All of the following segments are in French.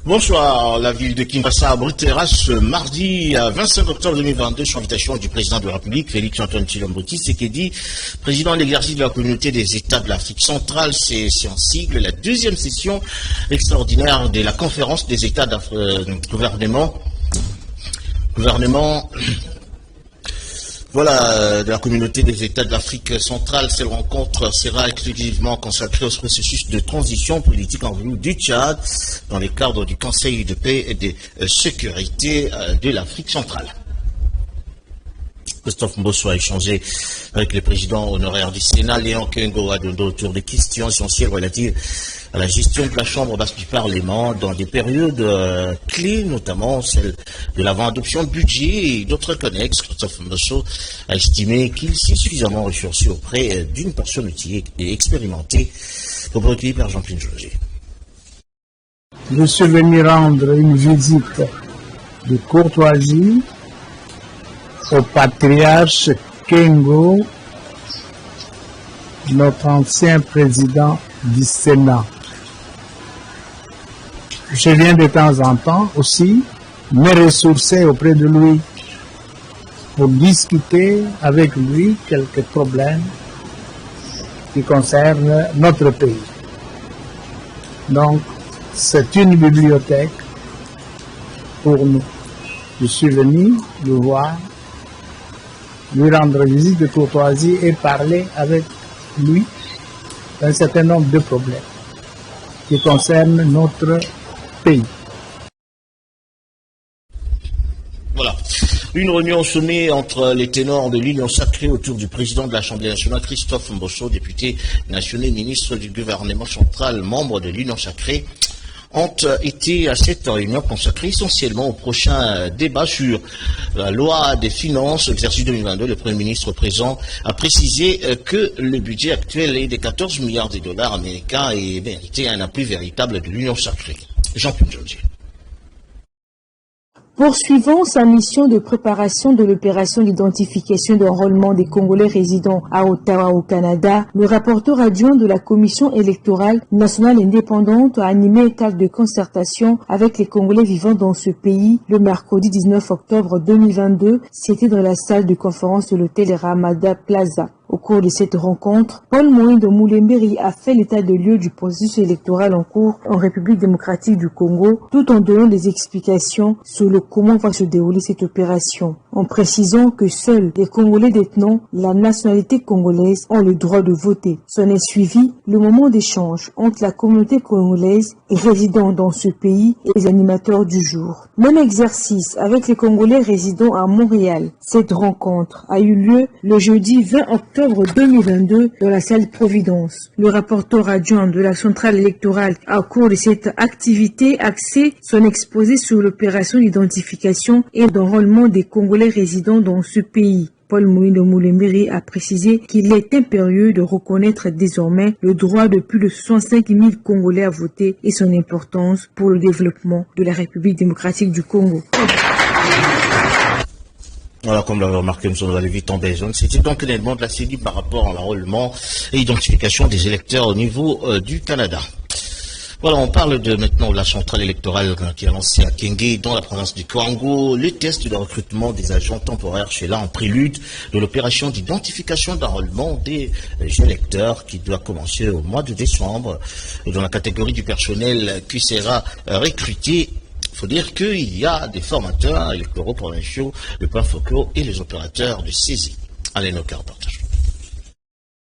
Bonsoir, la ville de Kinshasa abritera ce mardi 25 octobre 2022 sur invitation du président de la République, Félix-Antoine Tshilombo Tshisekedi, président de l'exercice de la communauté des États de l'Afrique centrale. C'est en sigle la deuxième session extraordinaire de la conférence des États gouvernement de la communauté des États de l'Afrique centrale. Cette rencontre sera exclusivement consacrée au processus de transition politique en vue du Tchad dans le cadre du Conseil de paix et de sécurité de l'Afrique centrale. Christophe Mbosso a échangé avec le président honoraire du Sénat, Léon Kengo Adondo, autour des questions essentielles relatives à la gestion de la Chambre basse du Parlement dans des périodes clés, notamment celle de l'avant-adoption de budget et d'autres connexes. Christophe Mbosso a estimé qu'il s'est suffisamment ressourcé auprès d'une personne outillée et expérimentée pour recueillir par Jean-Pierre José. Je suis venu rendre une visite de courtoisie au patriarche Kengo, notre ancien président du Sénat. Je viens de temps en temps aussi me ressourcer auprès de lui pour discuter avec lui quelques problèmes qui concernent notre pays. Donc, c'est une bibliothèque pour nous. Je suis venu le voir, lui rendre visite de courtoisie et parler avec lui d'un certain nombre de problèmes qui concernent notre pays. Voilà. Une réunion au sommet entre les ténors de l'Union sacrée autour du président de l'Assemblée nationale, Christophe Mbosso, député national, ministre du gouvernement central, membre de l'Union sacrée, ont été à cette réunion consacrée essentiellement au prochain débat sur la loi des finances, exercice 2022. Le Premier ministre présent a précisé que le budget actuel est de 14 milliards de dollars américains et méritait un appui véritable de l'Union sacrée. Jean-Pierre José. Poursuivant sa mission de préparation de l'opération d'identification d'enrôlement des Congolais résidant à Ottawa au Canada, le rapporteur adjoint de la Commission électorale nationale indépendante a animé un cadre de concertation avec les Congolais vivant dans ce pays le mercredi 19 octobre 2022. C'était dans la salle de conférence de l'hôtel Ramada Plaza. Au cours de cette rencontre, Paul Moïndo Moulemberi a fait l'état de lieu du processus électoral en cours en République démocratique du Congo, tout en donnant des explications sur le comment va se dérouler cette opération, en précisant que seuls les Congolais détenant la nationalité congolaise ont le droit de voter. S'en est suivi le moment d'échange entre la communauté congolaise et résidant dans ce pays et les animateurs du jour. Même exercice avec les Congolais résidant à Montréal. Cette rencontre a eu lieu le jeudi 20 octobre 2022 dans la salle Providence. Le rapporteur adjoint de la centrale électorale a au cours de cette activité axé son exposé sur l'opération d'identification et d'enrôlement des Congolais résidant dans ce pays. Paul Moïndo Moulemberi a précisé qu'il est impérieux de reconnaître désormais le droit de plus de 65 000 Congolais à voter et son importance pour le développement de la République démocratique du Congo. Voilà, comme l'avait remarqué M. Valévy Tambézone, c'était donc l'élément de la CENI par rapport à l'enrôlement et identification des électeurs au niveau du Canada. Voilà, on parle maintenant de la centrale électorale qui a lancé à Kenge, dans la province du Kwango, le test de recrutement des agents temporaires chez là en prélude de l'opération d'identification d'enrôlement des électeurs qui doit commencer au mois de décembre. Dans la catégorie du personnel qui sera recruté, il faut dire qu'il y a des formateurs électoraux provinciaux, les points focaux et les opérateurs de saisie. Allez, nos reportage.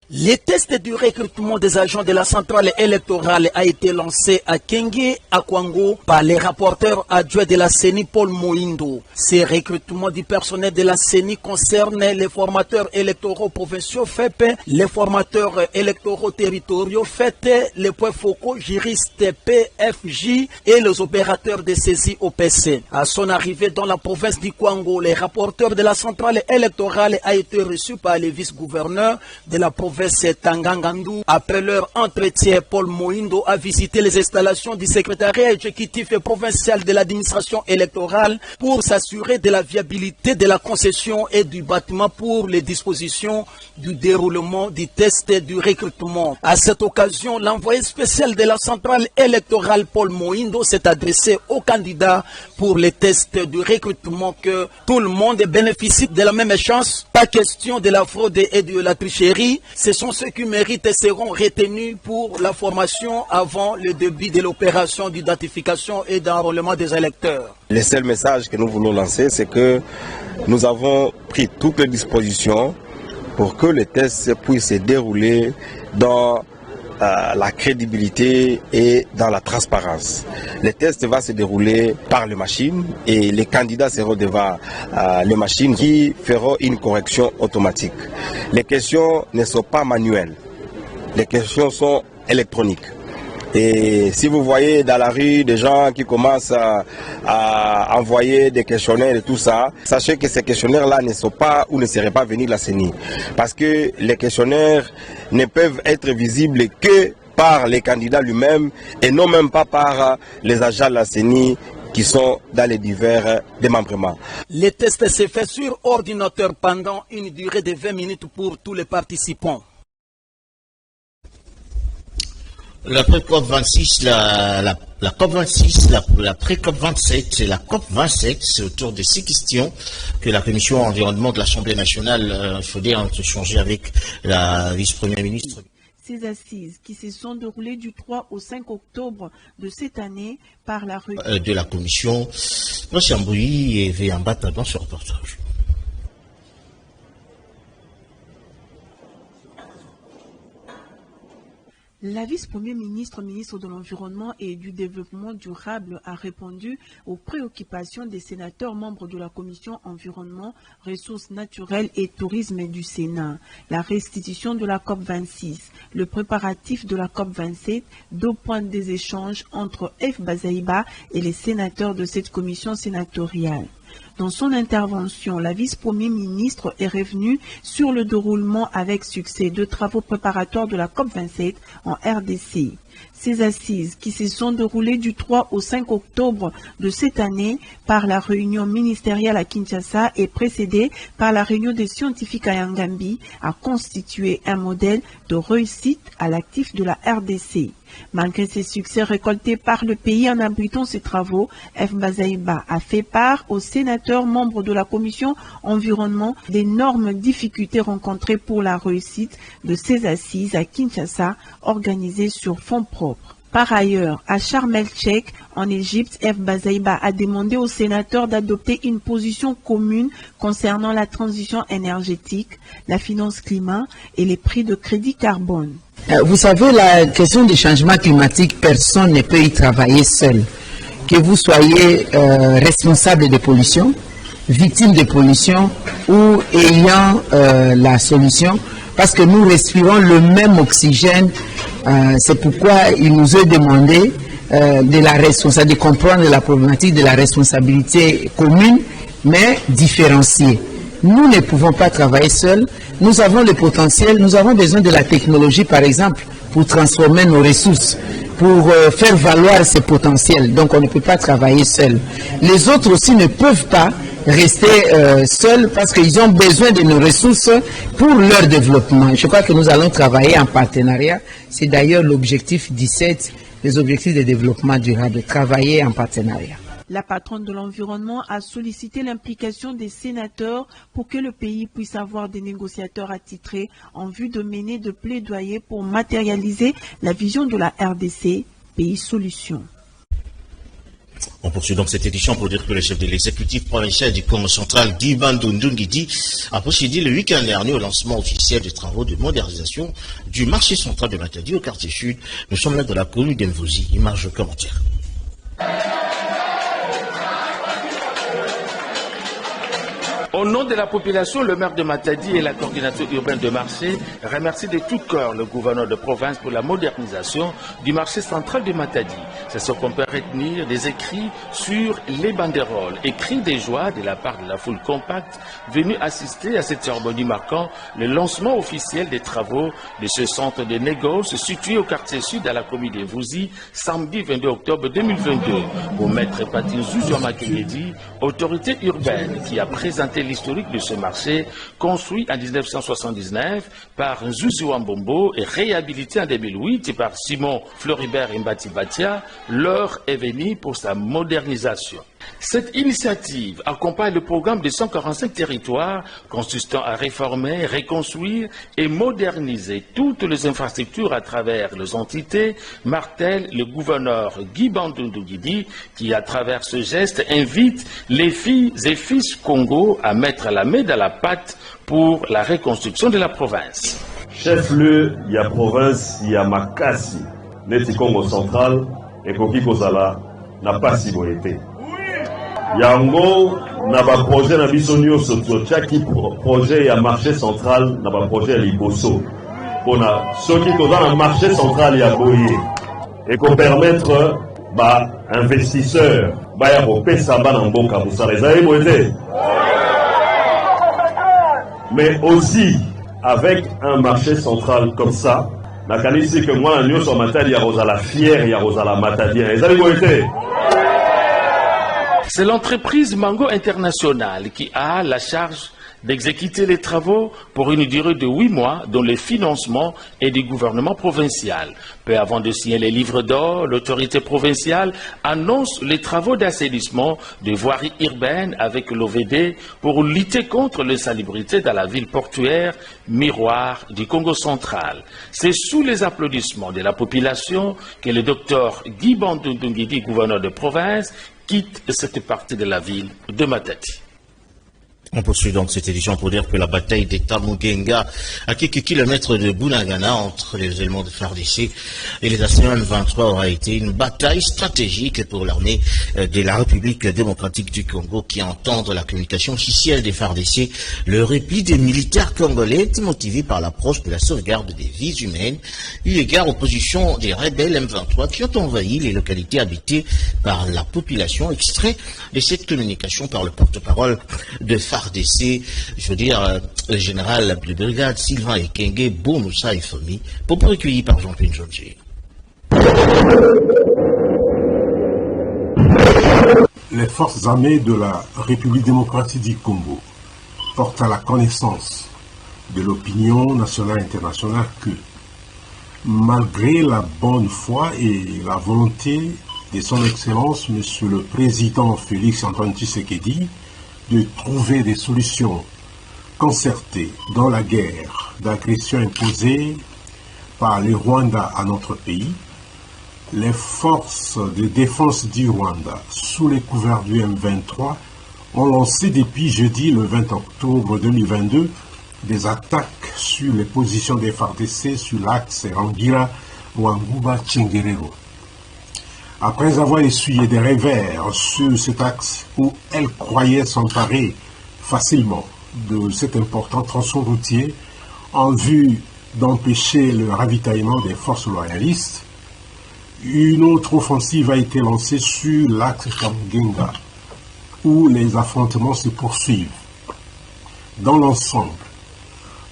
Les tests du recrutement des agents de la centrale électorale a été lancé à Kenge, à Kwango, par les rapporteurs adjoints de la CENI, Paul Moïndo. Ces recrutements du personnel de la CENI concernent les formateurs électoraux provinciaux FEP, les formateurs électoraux territoriaux FET, les points focaux juristes PFJ et les opérateurs de saisie OPC. À son arrivée dans la province du Kwango, les rapporteurs de la centrale électorale a été reçu par les vice-gouverneurs de la province province Tangangandou. Après leur entretien, Paul Moindo a visité les installations du secrétariat exécutif et provincial de l'administration électorale pour s'assurer de la viabilité de la concession et du bâtiment pour les dispositions du déroulement du test du recrutement. À cette occasion, l'envoyé spécial de la centrale électorale Paul Moindo s'est adressé aux candidats pour les tests du recrutement que tout le monde bénéficie de la même chance. Pas question de la fraude et de la tricherie. Ce sont ceux qui méritent et seront retenus pour la formation avant le début de l'opération d'identification et d'enrôlement des électeurs. Le seul message que nous voulons lancer, c'est que nous avons pris toutes les dispositions pour que le test puisse se dérouler dans la crédibilité et dans la transparence. Le test va se dérouler par les machines et les candidats seront devant les machines qui feront une correction automatique. Les questions ne sont pas manuelles, les questions sont électroniques. Et si vous voyez dans la rue des gens qui commencent à envoyer des questionnaires et tout ça, sachez que ces questionnaires-là ne sont pas ou ne seraient pas venus de la CENI. Parce que les questionnaires ne peuvent être visibles que par les candidats lui-même et non même pas par les agents de la CENI qui sont dans les divers démembrements. Les tests se fait sur ordinateur pendant une durée de 20 minutes pour tous les participants. La pré-COP 26, la COP 26, la pré-COP 27 et la COP 27, c'est autour de ces questions que la Commission environnement de l'Assemblée nationale souhaitait échanger avec la vice-première ministre. Ces assises qui se sont déroulées du 3 au 5 octobre de cette année par la de la Commission, M. Mbouyi et Véamba dans ce reportage. La vice-premier ministre, ministre de l'Environnement et du Développement durable, a répondu aux préoccupations des sénateurs membres de la Commission Environnement, Ressources naturelles et Tourisme du Sénat. La restitution de la COP 26, le préparatif de la COP 27, 2 points des échanges entre F. Bazaïba et les sénateurs de cette commission sénatoriale. Dans son intervention, la vice-premier ministre est revenue sur le déroulement avec succès de travaux préparatoires de la COP27 en RDC. Ces assises qui se sont déroulées du 3 au 5 octobre de cette année par la réunion ministérielle à Kinshasa et précédée par la réunion des scientifiques à Yangambi a constitué un modèle de réussite à l'actif de la RDC. Malgré ces succès récoltés par le pays en abritant ces travaux, F. Bazaïba a fait part aux sénateurs membres de la commission environnement d'énormes difficultés rencontrées pour la réussite de ces assises à Kinshasa organisées sur fonds propres. Par ailleurs, à Sharm el-Sheikh, en Égypte, F. Bazaïba a demandé aux sénateurs d'adopter une position commune concernant la transition énergétique, la finance climat et les prix de crédit carbone. Vous savez, la question du changement climatique, personne ne peut y travailler seul. Que vous soyez responsable de pollution, victime de pollution ou ayant la solution, parce que nous respirons le même oxygène. C'est pourquoi il nous est demandé de comprendre la problématique de la responsabilité commune, mais différenciée. Nous ne pouvons pas travailler seuls. Nous avons le potentiel, nous avons besoin de la technologie, par exemple, pour transformer nos ressources, pour faire valoir ces potentiels. Donc, on ne peut pas travailler seul. Les autres aussi ne peuvent pas rester seuls parce qu'ils ont besoin de nos ressources pour leur développement. Je crois que nous allons travailler en partenariat. C'est d'ailleurs l'objectif 17, les objectifs de développement durable, travailler en partenariat. La patronne de l'environnement a sollicité l'implication des sénateurs pour que le pays puisse avoir des négociateurs attitrés en vue de mener de plaidoyer pour matérialiser la vision de la RDC, pays solution. On poursuit donc cette édition pour dire que le chef de l'exécutif provincial du Congo central, Dibandou Ndungidi, a procédé le week-end dernier au lancement officiel des travaux de modernisation du marché central de Matadi au quartier sud. Nous sommes là dans la commune d'Envosi. Image commentaire. Au nom de la population, le maire de Matadi et la coordination urbaine de marché remercient de tout cœur le gouverneur de province pour la modernisation du marché central de Matadi. C'est ce qu'on peut retenir des écrits sur les banderoles, écrits de joie de la part de la foule compacte venue assister à cette cérémonie marquant le lancement officiel des travaux de ce centre de négoce situé au quartier sud à la commune de Vouzi, samedi 22 octobre 2022. Pour Maître Patin Zouzou Makengedi, autorité urbaine qui a présenté l'historique de ce marché, construit en 1979 par Zouzou Mbombo et réhabilité en 2008 par Simon Floribert Mbati Batia, l'heure est venue pour sa modernisation. Cette initiative accompagne le programme de 145 territoires consistant à réformer, reconstruire et moderniser toutes les infrastructures à travers les entités, martèle le gouverneur Guy Bandundu Guidi, qui à travers ce geste invite les filles et fils Congo à mettre la main dans la pâte pour la reconstruction de la province. Chef-lieu, il y a province, il y a Makasi, Neti Congo central, et Koki Kozala n'a pas si beau été. Yango n'a pas projet na biso nyonso totiaki projet ya marché central na ba projet ya liboso pona soki toza na marché central ya boye et qu'on permettre ba investisseurs ba ya kopesa ba na mboka busala ezali boye. Mais aussi avec un marché central comme ça nakanisi que moi na nyonso Matadi ya kozala fier ya kozala matadien ezali boye. C'est l'entreprise Mango International qui a la charge d'exécuter les travaux pour une durée de 8 mois dont le financement est du gouvernement provincial. Peu avant de signer les livres d'or, l'autorité provinciale annonce les travaux d'assainissement de voirie urbaine avec l'OVD pour lutter contre l'insalubrité dans la ville portuaire miroir du Congo central. C'est sous les applaudissements de la population que le docteur Guy Bandundu Guidi, gouverneur de province, quitte cette partie de la ville de Matadi. On poursuit donc cette édition pour dire que la bataille des Tamugenga à quelques kilomètres de Bunagana entre les éléments de FARDC et les ACM 23 aura été une bataille stratégique pour l'armée de la République démocratique du Congo qui entend la communication officielle des FARDC. Le repli des militaires congolais est motivé par l'approche de la sauvegarde des vies humaines eu égard aux positions des rebelles M23 qui ont envahi les localités habitées par la population. Extrait de cette communication par le porte-parole de FARDC, je veux dire, le général de brigade Sylvain Ekenge Boumoussa Ifomi, pour recueilli par Jean-Pierre Jonger. Les forces armées de la République démocratique du Congo portent à la connaissance de l'opinion nationale et internationale que, malgré la bonne foi et la volonté de son Excellence, Monsieur le Président Félix Antoine Tshisekedi, de trouver des solutions concertées dans la guerre d'agression imposée par le Rwanda à notre pays, les forces de défense du Rwanda, sous les couverts du M23, ont lancé depuis jeudi le 20 octobre 2022 des attaques sur les positions des FARDC sur l'axe Rangira-Wanguba-Tchengerero. Après avoir essuyé des revers sur cet axe où elle croyait s'emparer facilement de cet important tronçon routier en vue d'empêcher le ravitaillement des forces loyalistes, une autre offensive a été lancée sur l'axe Tamugenga où les affrontements se poursuivent. Dans l'ensemble,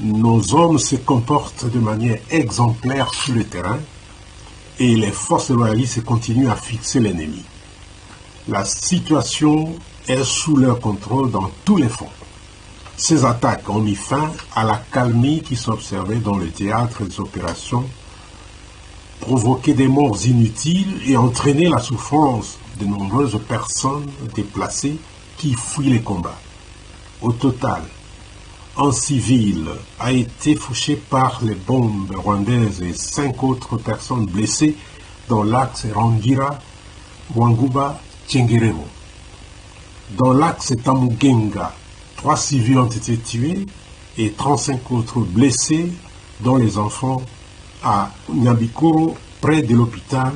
nos hommes se comportent de manière exemplaire sur le terrain et les forces loyalistes continuent à fixer l'ennemi. La situation est sous leur contrôle dans tous les fronts. Ces attaques ont mis fin à la calmie qui s'observait dans le théâtre des opérations, provoqué des morts inutiles et entraîné la souffrance de nombreuses personnes déplacées qui fuient les combats. Au total, un civil a été fauché par les bombes rwandaises et 5 autres personnes blessées dans l'axe Rangira-Wanguba-Tchengerero. Dans l'axe Tamugenga, 3 civils ont été tués et 35 autres blessés, dont les enfants à Nyabikoro, près de l'hôpital.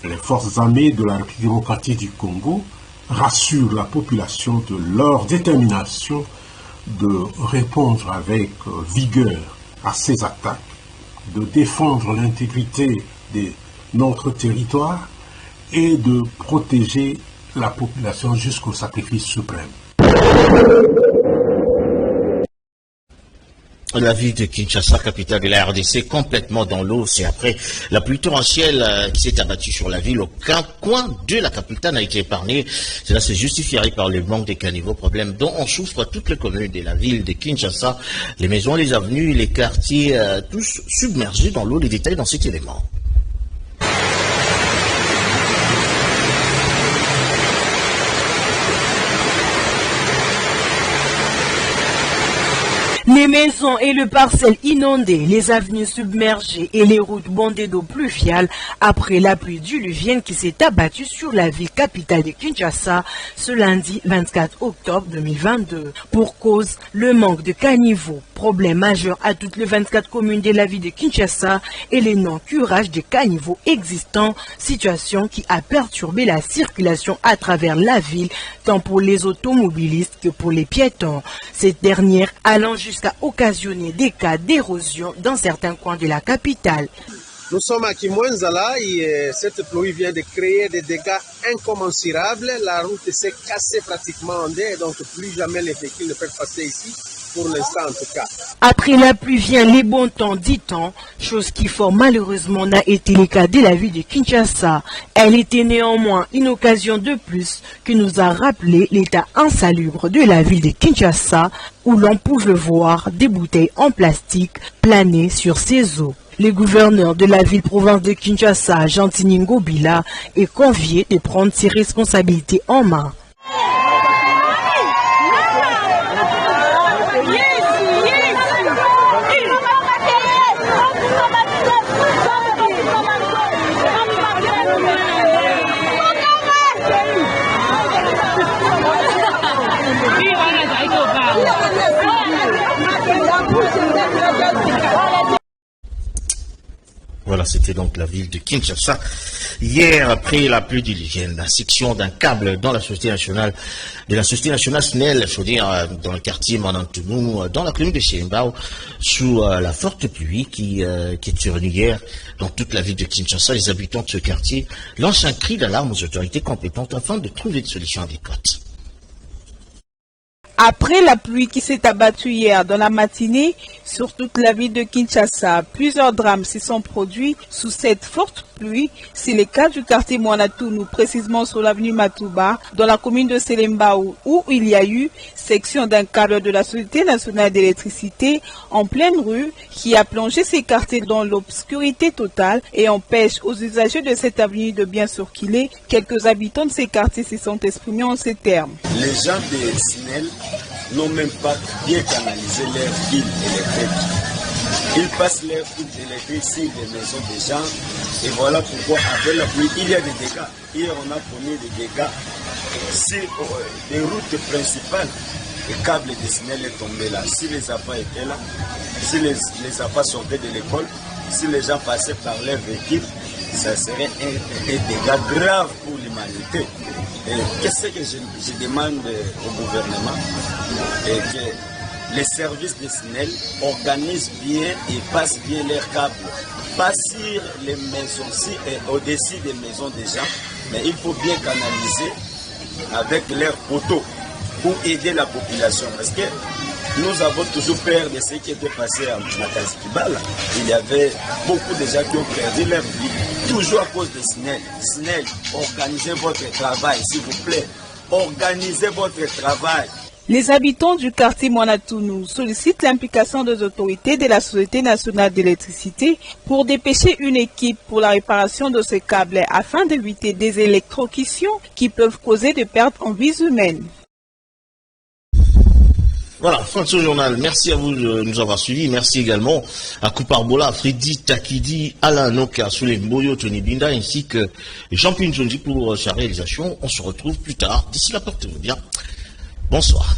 Les forces armées de la République démocratique du Congo rassure la population de leur détermination de répondre avec vigueur à ces attaques, de défendre l'intégrité de notre territoire et de protéger la population jusqu'au sacrifice suprême. La ville de Kinshasa, capitale de la RDC, complètement dans l'eau. C'est après la pluie torrentielle qui s'est abattue sur la ville. Aucun coin de la capitale n'a été épargné. Cela se justifierait par le manque des caniveaux, problème dont on souffre toutes les communes de la ville de Kinshasa. Les maisons, les avenues, les quartiers, tous submergés dans l'eau. Les détails dans cet élément. Les maisons et le parcelle inondés, les avenues submergées et les routes bondées d'eau pluviale après la pluie diluvienne qui s'est abattue sur la ville capitale de Kinshasa ce lundi 24 octobre 2022. Pour cause, le manque de caniveaux, problème majeur à toutes les 24 communes de la ville de Kinshasa et les non-curages des caniveaux existants, situation qui a perturbé la circulation à travers la ville, tant pour les automobilistes que pour les piétons. Cette dernière allant jusqu'à occasionner des cas d'érosion dans certains coins de la capitale. Nous sommes à Kimwenzala et cette pluie vient de créer des dégâts incommensurables. La route s'est cassée pratiquement en deux, donc plus jamais les véhicules ne peuvent passer ici, pour l'instant en tout cas. Après la pluie vient les bons temps, dit-on, chose qui fort malheureusement n'a été le cas de la ville de Kinshasa. Elle était néanmoins une occasion de plus qui nous a rappelé l'état insalubre de la ville de Kinshasa, où l'on pouvait voir des bouteilles en plastique planer sur ses eaux. Le gouverneur de la ville-province de Kinshasa, Gentini Ngobila, est convié de prendre ses responsabilités en main. Voilà, c'était donc la ville de Kinshasa. Hier, après la pluie diluvienne, la section d'un câble dans la Société nationale, de la Société nationale SNEL, je veux dire, dans le quartier Manantounou, dans la commune de Siembao, sous la forte pluie qui est survenue hier dans toute la ville de Kinshasa. Les habitants de ce quartier lancent un cri d'alarme aux autorités compétentes afin de trouver une solution adéquate. Après la pluie qui s'est abattue hier dans la matinée sur toute la ville de Kinshasa, plusieurs drames s'y sont produits sous cette forte pluie. C'est le cas du quartier Manantounou, précisément sur l'avenue Matouba, dans la commune de Selembao, où il y a eu section d'un câble de la Société nationale d'électricité en pleine rue qui a plongé ces quartiers dans l'obscurité totale et empêche aux usagers de cette avenue de bien circuler. Quelques habitants de ces quartiers se sont exprimés en ces termes. Les gens de SNEL n'ont même pas bien canalisé leur fil électrique. Ils passent leur fil électrique sur les maisons des gens et voilà pourquoi après la pluie il y a des dégâts. Hier on a connu des dégâts sur les routes principales. Le câble de SNEL est tombé là. Si les appâts étaient là, si les appâts sortaient de l'école, si les gens passaient par leur véhicule, ça serait un dégât grave pour l'humanité. Qu'est-ce que je demande au gouvernement? Que les services de SNEL organisent bien et passent bien leurs câbles. Pas sur les maisons-ci et au-dessus des maisons des gens, mais il faut bien canaliser avec leurs poteaux pour aider la population. Parce que nous avons toujours peur de ce qui était passé à Makazikibala. Il y avait beaucoup de gens qui ont perdu leur vie, toujours à cause de SNEL. SNEL, organisez votre travail, s'il vous plaît. Organisez votre travail. Les habitants du quartier Manantounou sollicitent l'implication des autorités de la Société nationale d'électricité pour dépêcher une équipe pour la réparation de ces câbles afin d'éviter des électrocutions qui peuvent causer des pertes en vies humaines. Voilà, fin de ce journal. Merci à vous de nous avoir suivis. Merci également à Kouparbola, Freddy Takidi, Alain Noka, Souley Mboyo, Tony Binda, ainsi que Jean-Pierre Njonji pour sa réalisation. On se retrouve plus tard. D'ici là, portez-vous bien. Bonsoir.